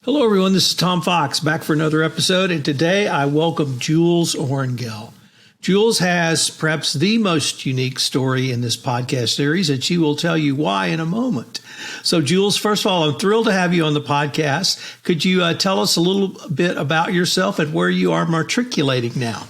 Hello, everyone. This is Tom Fox back for another episode, and today I welcome Jules Oringel. Jules has perhaps the most unique story in this podcast series, and she will tell you why in a moment. So, Jules, first of all, I'm thrilled to have you on the podcast. Could you tell us a little bit about yourself and where you are matriculating now?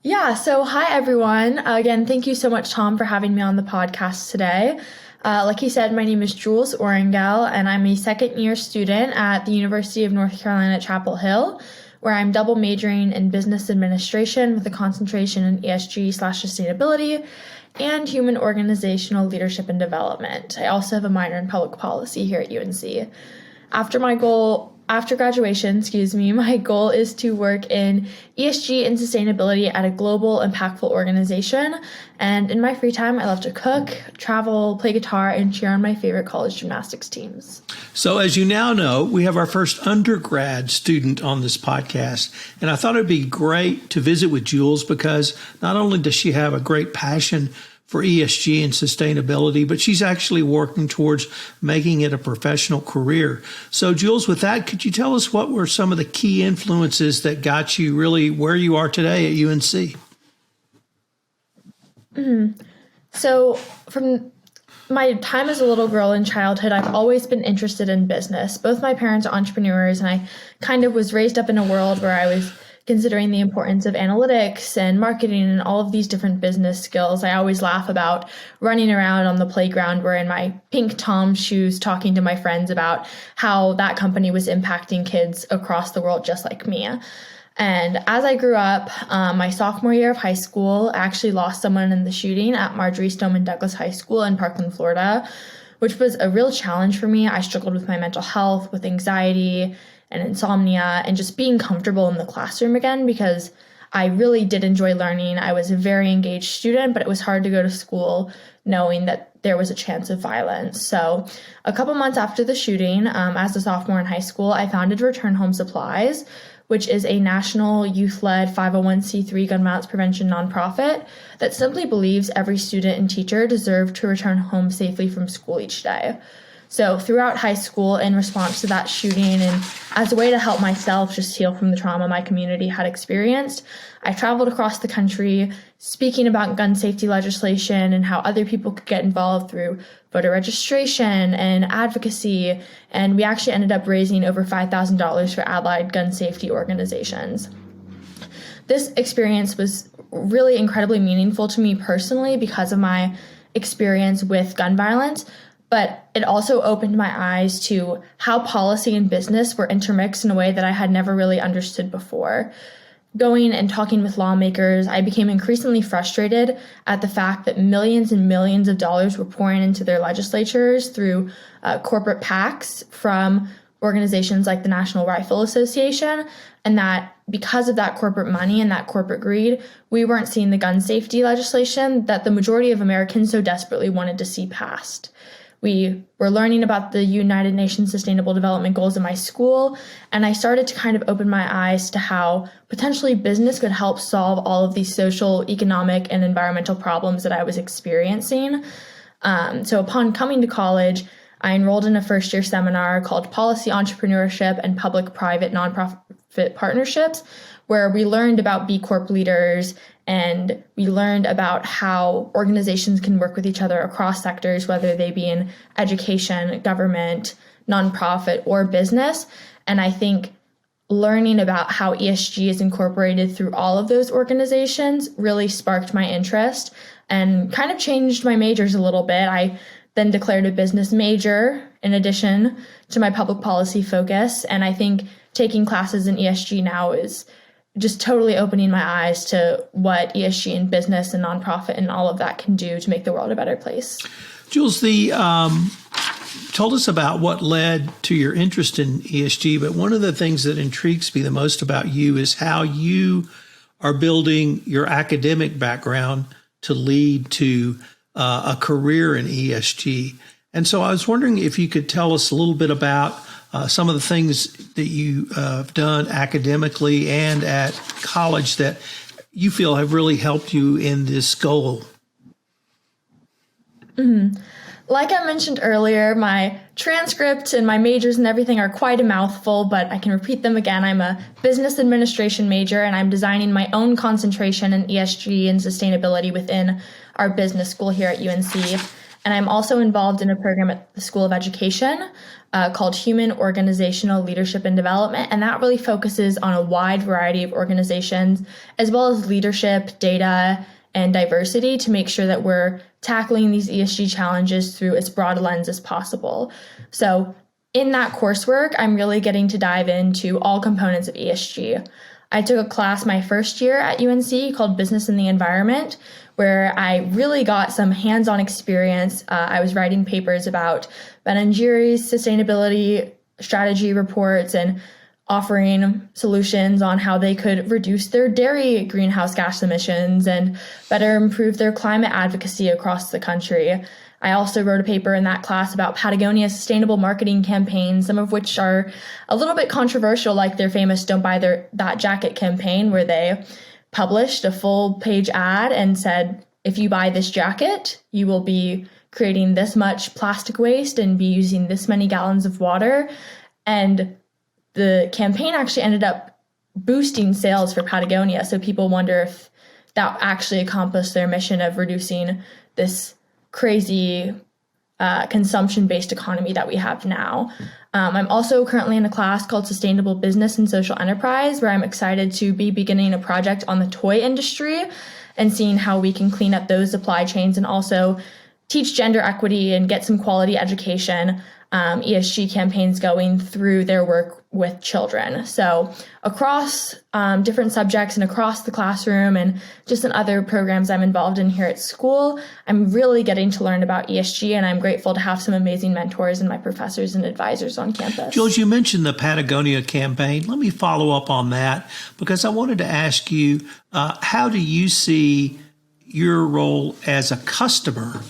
Yeah, so hi, everyone. Again, thank you so much, Tom, for having me on the podcast today. Like you said, my name is Jules Oringel, and I'm a second-year student at the University of North Carolina at Chapel Hill, where I'm double majoring in business administration with a concentration in ESG/sustainability and human organizational leadership and development. I also have a minor in public policy here at UNC. After graduation, my goal is to work in ESG and sustainability at a global, impactful organization. And in my free time, I love to cook, travel, play guitar, and cheer on my favorite college gymnastics teams. So as you now know, we have our first undergrad student on this podcast. And I thought it'd be great to visit with Jules because not only does she have a great passion for ESG and sustainability, but she's actually working towards making it a professional career. So, Jules, with that, could you tell us what were some of the key influences that got you really where you are today at UNC? So, from my time as a little girl in childhood, I've always been interested in business. Both my parents are entrepreneurs, and I kind of was raised up in a world where I was considering the importance of analytics and marketing and all of these different business skills. I always laugh about running around on the playground wearing my pink Tom shoes, talking to my friends about how that company was impacting kids across the world just like me. And as I grew up, my sophomore year of high school, I actually lost someone in the shooting at Marjory Stoneman Douglas High School in Parkland, Florida, which was a real challenge for me. I struggled with my mental health, with anxiety and insomnia, and just being comfortable in the classroom again because I really did enjoy learning. I was a very engaged student, but it was hard to go to school knowing that there was a chance of violence. So a couple months after the shooting, as a sophomore in high school, I founded Return Home Supplies, which is a national youth-led 501c3 gun violence prevention nonprofit that simply believes every student and teacher deserve to return home safely from school each day. So throughout high school, in response to that shooting and as a way to help myself just heal from the trauma my community had experienced, I traveled across the country speaking about gun safety legislation and how other people could get involved through voter registration and advocacy. And we actually ended up raising over $5,000 for allied gun safety organizations. This experience was really incredibly meaningful to me personally because of my experience with gun violence. But it also opened my eyes to how policy and business were intermixed in a way that I had never really understood before. Going and talking with lawmakers, I became increasingly frustrated at the fact that millions and millions of dollars were pouring into their legislatures through corporate PACs from organizations like the National Rifle Association, and that because of that corporate money and that corporate greed, we weren't seeing the gun safety legislation that the majority of Americans so desperately wanted to see passed. We were learning about the United Nations Sustainable Development Goals in my school, and I started to kind of open my eyes to how potentially business could help solve all of these social, economic, and environmental problems that I was experiencing. So upon coming to college, I enrolled in a first-year seminar called Policy Entrepreneurship and Public-Private Nonprofit Partnerships, where we learned about B Corp leaders and we learned about how organizations can work with each other across sectors, whether they be in education, government, nonprofit, or business. And I think learning about how ESG is incorporated through all of those organizations really sparked my interest and kind of changed my majors a little bit. I then declared a business major in addition to my public policy focus. And I think taking classes in ESG now is just totally opening my eyes to what ESG and business and nonprofit and all of that can do to make the world a better place. Jules, told us about what led to your interest in ESG, but one of the things that intrigues me the most about you is how you are building your academic background to lead to a career in ESG. And so I was wondering if you could tell us a little bit about some of the things that you have done academically and at college that you feel have really helped you in this goal. Mm-hmm. Like I mentioned earlier, my transcript and my majors and everything are quite a mouthful, but I can repeat them again. I'm a business administration major, and I'm designing my own concentration in ESG and sustainability within our business school here at UNC. And I'm also involved in a program at the School of Education called Human Organizational Leadership and Development. And that really focuses on a wide variety of organizations, as well as leadership, data, and diversity, to make sure that we're tackling these ESG challenges through as broad a lens as possible. So in that coursework, I'm really getting to dive into all components of ESG. I took a class my first year at UNC called Business in the Environment, where I really got some hands-on experience. I was writing papers about Ben & Jerry's sustainability strategy reports and offering solutions on how they could reduce their dairy greenhouse gas emissions and better improve their climate advocacy across the country. I also wrote a paper in that class about Patagonia's sustainable marketing campaigns, some of which are a little bit controversial, like their famous Don't Buy That Jacket campaign, where they published a full-page ad and said, if you buy this jacket, you will be creating this much plastic waste and be using this many gallons of water. And the campaign actually ended up boosting sales for Patagonia. So people wonder if that actually accomplished their mission of reducing this crazy consumption-based economy that we have now. I'm also currently in a class called Sustainable Business and Social Enterprise, where I'm excited to be beginning a project on the toy industry and seeing how we can clean up those supply chains and also teach gender equity and get some quality education, ESG campaigns going through their work with children. So across different subjects and across the classroom and just in other programs I'm involved in here at school, I'm really getting to learn about ESG, and I'm grateful to have some amazing mentors and my professors and advisors on campus. Jules, you mentioned the Patagonia campaign. Let me follow up on that, because I wanted to ask you, how do you see your role as a customer,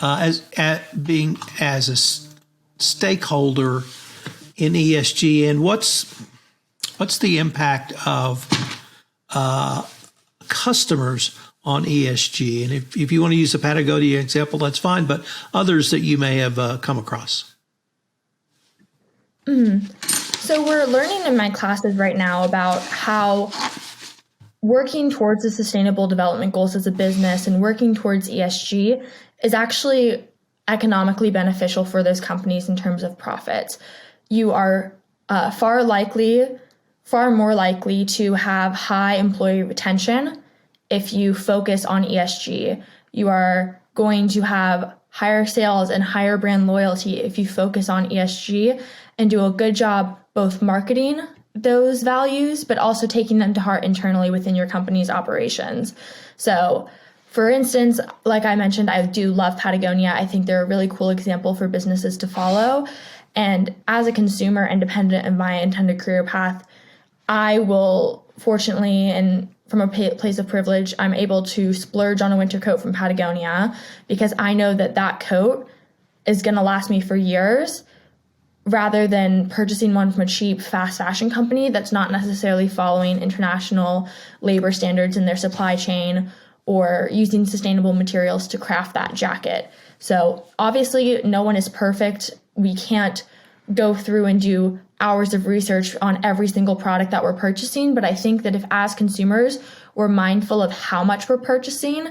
as a stakeholder in ESG, and what's the impact of customers on ESG? And if you want to use the Patagonia example, that's fine, but others that you may have come across. So we're learning in my classes right now about how working towards the sustainable development goals as a business and working towards ESG is actually economically beneficial for those companies in terms of profits. You are far more likely to have high employee retention if you focus on ESG. You are going to have higher sales and higher brand loyalty if you focus on ESG and do a good job both marketing those values, but also taking them to heart internally within your company's operations. So, for instance, like I mentioned, I do love Patagonia. I think they're a really cool example for businesses to follow. And as a consumer, independent of my intended career path, I will fortunately, and from a place of privilege, I'm able to splurge on a winter coat from Patagonia because I know that that coat is going to last me for years, rather than purchasing one from a cheap fast fashion company that's not necessarily following international labor standards in their supply chain or using sustainable materials to craft that jacket. So obviously no one is perfect. We can't go through and do hours of research on every single product that we're purchasing. But I think that if as consumers, we're mindful of how much we're purchasing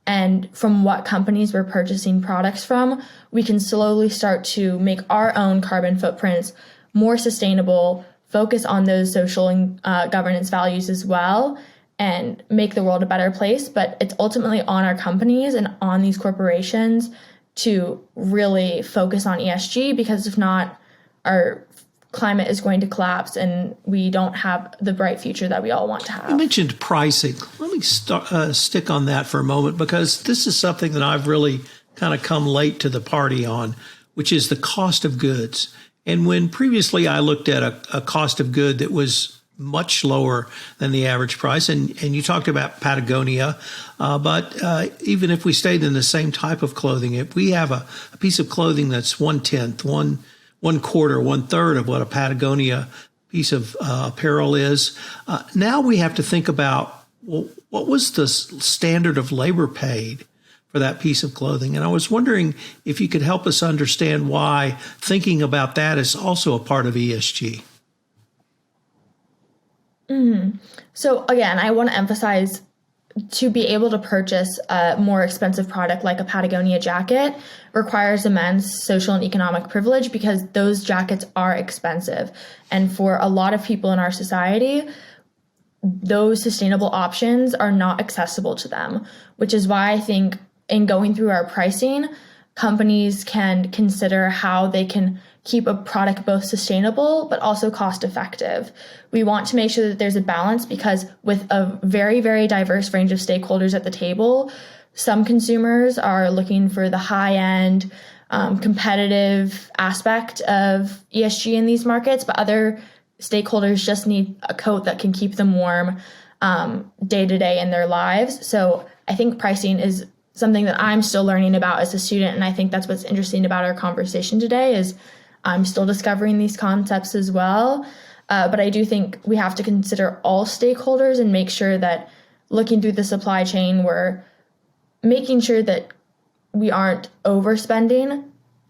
and from what companies we're purchasing products from, we can slowly start to make our own carbon footprints more sustainable, focus on those social and governance values as well, and make the world a better place. But it's ultimately on our companies and on these corporations to really focus on ESG, because if not, our climate is going to collapse and we don't have the bright future that we all want to have. You mentioned pricing. Let me stick on that for a moment, because this is something that I've really kind of come late to the party on, which is the cost of goods. And when previously I looked at a cost of good that was much lower than the average price. And you talked about Patagonia, but even if we stayed in the same type of clothing, if we have a piece of clothing that's 1/10, one quarter, 1/3 of what a Patagonia piece of apparel is, now we have to think about, well, what was the standard of labor paid for that piece of clothing. And I was wondering if you could help us understand why thinking about that is also a part of ESG. So again, I want to emphasize, to be able to purchase a more expensive product like a Patagonia jacket requires immense social and economic privilege, because those jackets are expensive. And for a lot of people in our society, those sustainable options are not accessible to them, which is why I think in going through our pricing, companies can consider how they can keep a product both sustainable but also cost effective. We want to make sure that there's a balance, because with a very, very diverse range of stakeholders at the table, some consumers are looking for the high-end, competitive aspect of ESG in these markets, but other stakeholders just need a coat that can keep them warm day to day in their lives. So I think pricing is something that I'm still learning about as a student, and I think that's what's interesting about our conversation today is I'm still discovering these concepts as well. But I do think we have to consider all stakeholders and make sure that looking through the supply chain, we're making sure that we aren't overspending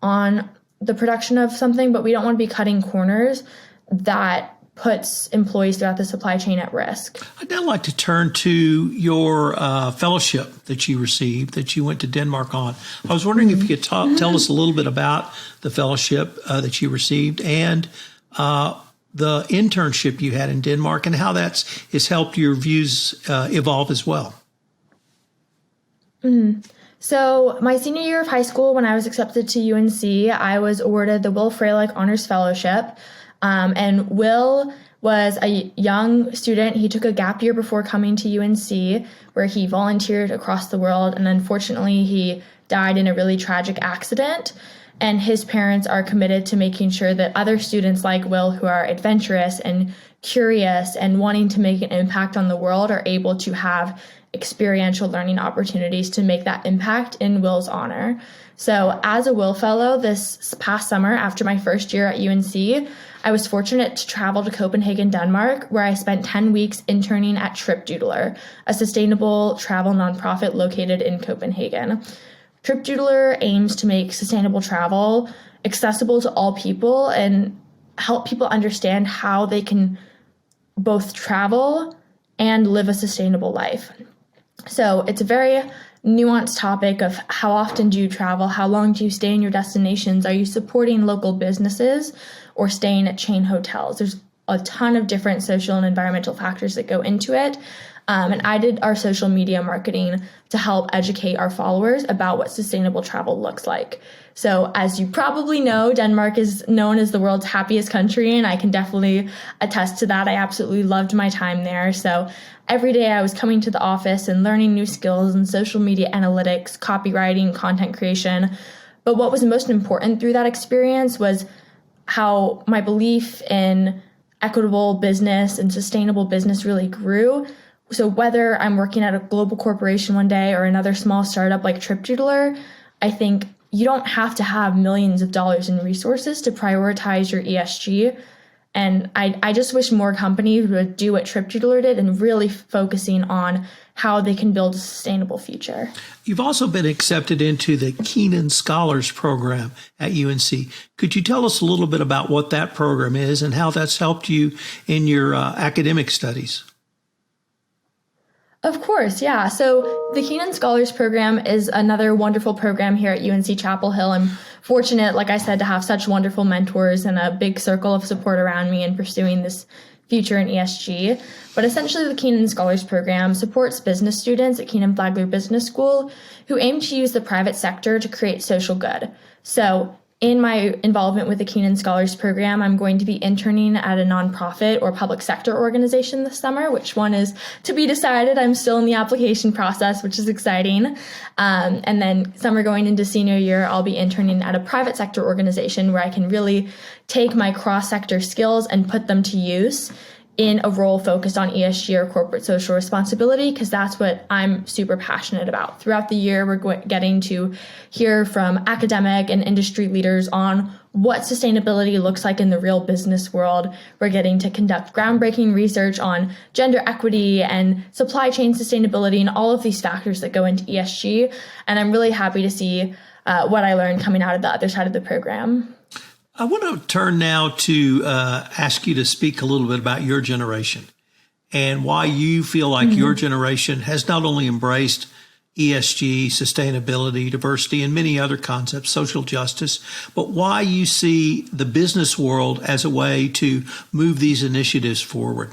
on the production of something, but we don't want to be cutting corners that puts employees throughout the supply chain at risk. I'd now like to turn to your fellowship that you received, that you went to Denmark on. I was wondering if you could tell us a little bit about the fellowship that you received and the internship you had in Denmark, and how has helped your views evolve as well. So my senior year of high school, when I was accepted to UNC, I was awarded the Will Freilich Honors Fellowship. And Will was a young student. He took a gap year before coming to UNC, where he volunteered across the world. And unfortunately, he died in a really tragic accident. And his parents are committed to making sure that other students like Will, who are adventurous and curious and wanting to make an impact on the world, are able to have experiential learning opportunities to make that impact in Will's honor. So as a Will Fellow this past summer, after my first year at UNC, I was fortunate to travel to Copenhagen, Denmark, where I spent 10 weeks interning at TripDoodler, a sustainable travel nonprofit located in Copenhagen. TripDoodler aims to make sustainable travel accessible to all people and help people understand how they can both travel and live a sustainable life. So it's a very nuanced topic of how often do you travel, how long do you stay in your destinations, are you supporting local businesses or staying at chain hotels? There's a ton of different social and environmental factors that go into it. And I did our social media marketing to help educate our followers about what sustainable travel looks like. So as you probably know, Denmark is known as the world's happiest country, and I can definitely attest to that. I absolutely loved my time there. So every day I was coming to the office and learning new skills in social media analytics, copywriting, content creation. But what was most important through that experience was how my belief in equitable business and sustainable business really grew. So whether I'm working at a global corporation one day or another small startup like TripDoodler, I think you don't have to have millions of dollars in resources to prioritize your ESG. And I just wish more companies would do what TripDoodler did and really focusing on how they can build a sustainable future. You've also been accepted into the Kenan Scholars Program at UNC. Could you tell us a little bit about what that program is and how that's helped you in your academic studies? Of course, yeah. So the Kenan Scholars Program is another wonderful program here at UNC Chapel Hill. I'm fortunate, like I said, to have such wonderful mentors and a big circle of support around me in pursuing this future in ESG. But essentially, the Kenan Scholars Program supports business students at Kenan Flagler Business School who aim to use the private sector to create social good. So in my involvement with the Kenan Scholars Program, I'm going to be interning at a nonprofit or public sector organization this summer. Which one is to be decided. I'm still in the application process, which is exciting. And then summer going into senior year, I'll be interning at a private sector organization where I can really take my cross-sector skills and put them to use in a role focused on ESG or corporate social responsibility, because that's what I'm super passionate about. Throughout the year, we're getting to hear from academic and industry leaders on what sustainability looks like in the real business world. We're getting to conduct groundbreaking research on gender equity and supply chain sustainability and all of these factors that go into ESG. And I'm really happy to see what I learned coming out of the other side of the program. I want to turn now to ask you to speak a little bit about your generation and why you feel like your generation has not only embraced ESG, sustainability, diversity, and many other concepts, social justice, but why you see the business world as a way to move these initiatives forward.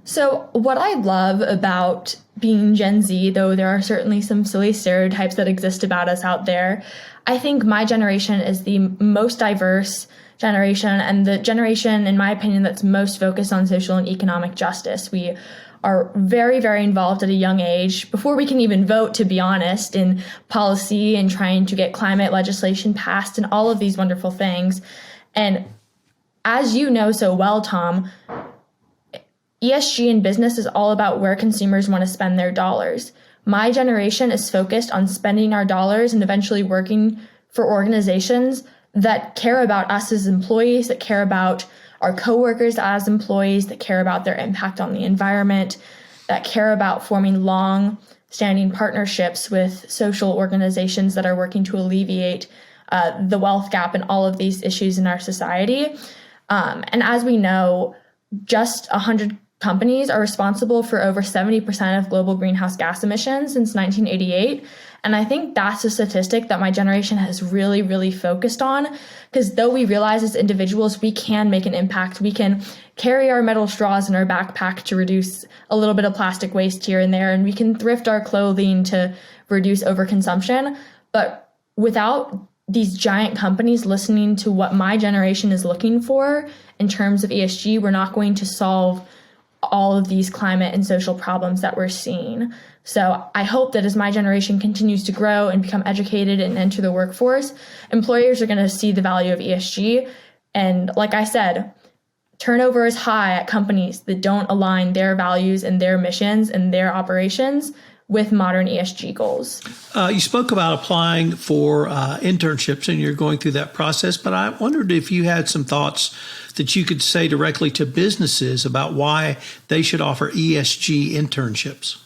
So what I love about being Gen Z, though there are certainly some silly stereotypes that exist about us out there, I think my generation is the most diverse generation and the generation, in my opinion, that's most focused on social and economic justice. We are very, very involved at a young age, before we can even vote, to be honest, in policy and trying to get climate legislation passed and all of these wonderful things. And as you know so well, Tom, ESG in business is all about where consumers want to spend their dollars. My generation is focused on spending our dollars and eventually working for organizations that care about us as employees, that care about our coworkers as employees, that care about their impact on the environment, that care about forming long-standing partnerships with social organizations that are working to alleviate the wealth gap and all of these issues in our society. And as we know, just 100 companies are responsible for over 70% of global greenhouse gas emissions since 1988. And I think that's a statistic that my generation has really, really focused on, because though we realize as individuals, we can make an impact. We can carry our metal straws in our backpack to reduce a little bit of plastic waste here and there, and we can thrift our clothing to reduce overconsumption. But without these giant companies listening to what my generation is looking for in terms of ESG, we're not going to solve all of these climate and social problems that we're seeing. So I hope that as my generation continues to grow and become educated and enter the workforce, employers are going to see the value of ESG. And like I said, turnover is high at companies that don't align their values and their missions and their operations with modern ESG goals. You spoke about applying for internships, and you're going through that process, but I wondered if you had some thoughts that you could say directly to businesses about why they should offer ESG internships.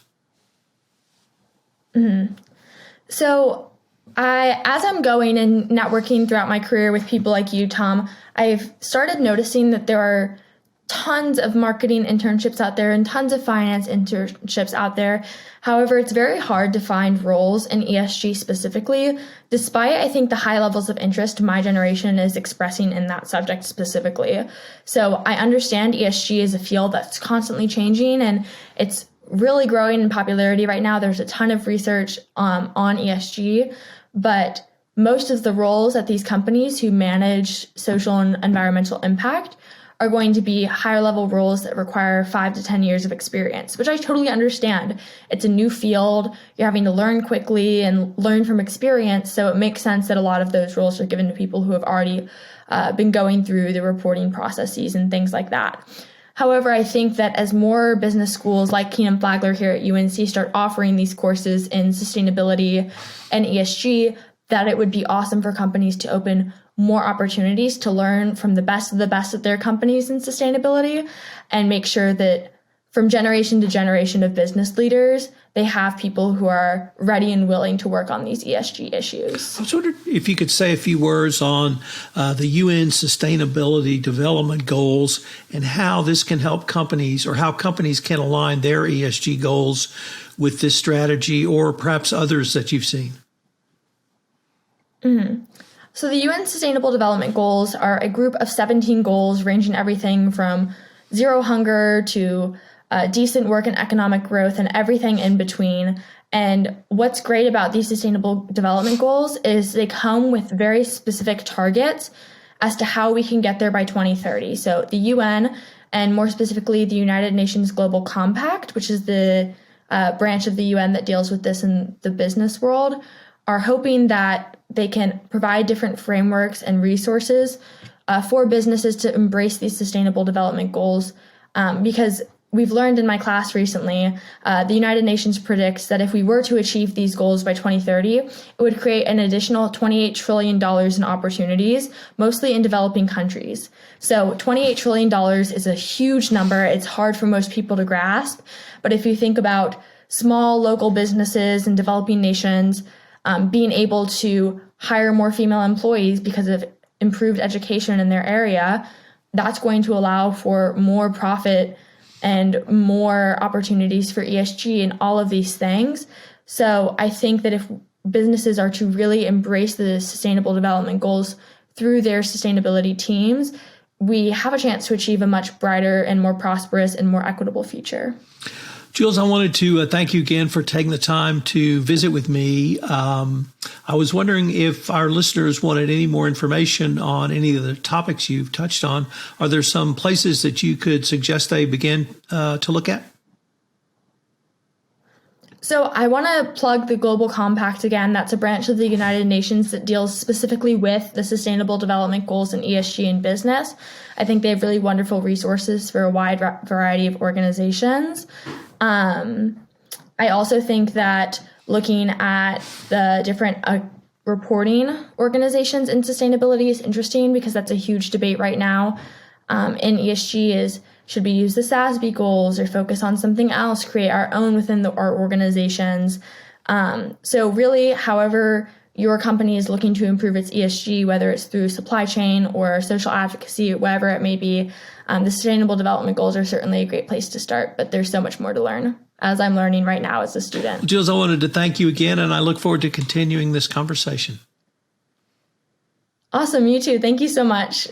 So as I'm going and networking throughout my career with people like you, Tom, I've started noticing that there are tons of marketing internships out there and tons of finance internships out there. However, it's very hard to find roles in ESG specifically, despite, I think, the high levels of interest my generation is expressing in that subject specifically. So I understand ESG is a field that's constantly changing and it's really growing in popularity right now. There's a ton of research on ESG, but most of the roles at these companies who manage social and environmental impact are going to be higher level roles that require 5 to 10 years of experience, which I totally understand. It's a new field. You're having to learn quickly and learn from experience. So it makes sense that a lot of those roles are given to people who have already been going through the reporting processes and things like that. However, I think that as more business schools like Kenan here at UNC start offering these courses in sustainability and ESG, that it would be awesome for companies to open more opportunities to learn from the best of their companies in sustainability and make sure that from generation to generation of business leaders, they have people who are ready and willing to work on these ESG issues. I was wondering if you could say a few words on the UN Sustainability Development Goals and how this can help companies, or how companies can align their ESG goals with this strategy or perhaps others that you've seen. So the UN Sustainable Development Goals are a group of 17 goals ranging everything from zero hunger to decent work and economic growth and everything in between. And what's great about these Sustainable Development Goals is they come with very specific targets as to how we can get there by 2030. So the UN, and more specifically the United Nations Global Compact, which is the branch of the UN that deals with this in the business world, are hoping that they can provide different frameworks and resources for businesses to embrace these sustainable development goals, because we've learned in my class recently, the United Nations predicts that if we were to achieve these goals by 2030, it would create an additional $28 trillion in opportunities, mostly in developing countries. So $28 trillion is a huge number. It's hard for most people to grasp. But if you think about small local businesses in developing nations being able to hire more female employees because of improved education in their area, that's going to allow for more profit and more opportunities for ESG and all of these things. So I think that if businesses are to really embrace the sustainable development goals through their sustainability teams, we have a chance to achieve a much brighter and more prosperous and more equitable future. Jules, I wanted to thank you again for taking the time to visit with me. I was wondering if our listeners wanted any more information on any of the topics you've touched on. Are there some places that you could suggest they begin to look at? So I want to plug the Global Compact again. That's a branch of the United Nations that deals specifically with the Sustainable Development Goals in ESG in business. I think they have really wonderful resources for a wide variety of organizations. I also think that looking at the different reporting organizations in sustainability is interesting, because that's a huge debate right now in ESG is, should we use the SASB goals or focus on something else, create our own within our organizations? So really, however your company is looking to improve its ESG, whether it's through supply chain or social advocacy, whatever it may be, the Sustainable Development Goals are certainly a great place to start, but there's so much more to learn, as I'm learning right now as a student. Jules, I wanted to thank you again, and I look forward to continuing this conversation. Awesome. You too. Thank you so much.